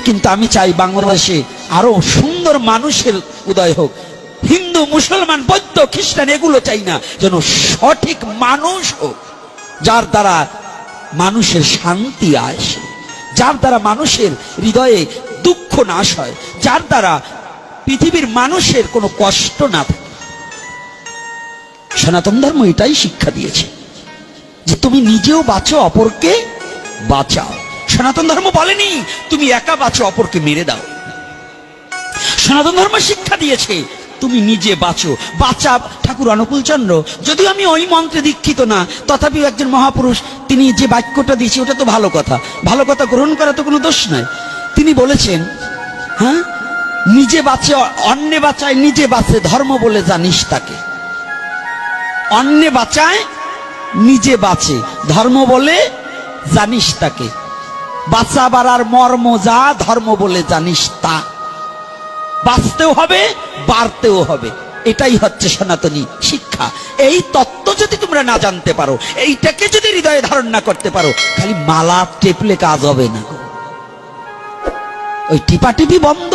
কিন্তু আমি চাই বাংলাদেশে আরো সুন্দর মানুষের উদয় হোক। হিন্দু, মুসলমান, বৌদ্ধ, খ্রিস্টান এগুলো চাই না, যেন সঠিক মানুষ হোক, যার দ্বারা মানুষের শান্তি আসে, যার দ্বারা মানুষের হৃদয়ে দুঃখ নাশ হয়, যার দ্বারা পৃথিবীর মানুষের কোনো কষ্ট না থাকে। সনাতন ধর্ম এটাই শিক্ষা দিয়েছে যে তুমি নিজেও বাঁচো, অপরকে বাঁচাও। সনাতন ধর্ম বলেনি তুমি একা বাঁচো, অপরকে মেরে দাও। সনাতন ধর্ম শিক্ষা দিয়েছে তুমি নিজে বাঁচো। বাঁচা ঠাকুর অনুকূল চন্দ্র, যদিও আমি ওই মন্ত্রে দীক্ষিত না, তথাপিও একজন মহাপুরুষ, তিনি যে বাক্যটা দিয়েছে ওটা তো ভালো কথা, ভালো কথা গ্রহণ করা তো কোনো দোষ নয়। তিনি বলেছেন, হ্যাঁ, নিজে বাঁচে অন্যে বাঁচায়, নিজে বাঁচে ধর্ম বলে জানিস তাকে। অন্যে বাঁচায়, নিজে বাঁচে ধর্ম বলে জানিস তাকে। বাঁচাবার আর মর্ম যা, ধর্ম বলে জানিস তা। বাঁচতেও হবে, বাড়তেও হবে, এটাই হচ্ছে সনাতনী শিক্ষা। এই তত্ত্ব যদি তোমরা না জানতে পারো, এইটাকে যদি হৃদয়ে ধারণ না করতে পারো, খালি মালা টেপলে কাজ হবে না। ওই টিপাটিপি বন্ধ।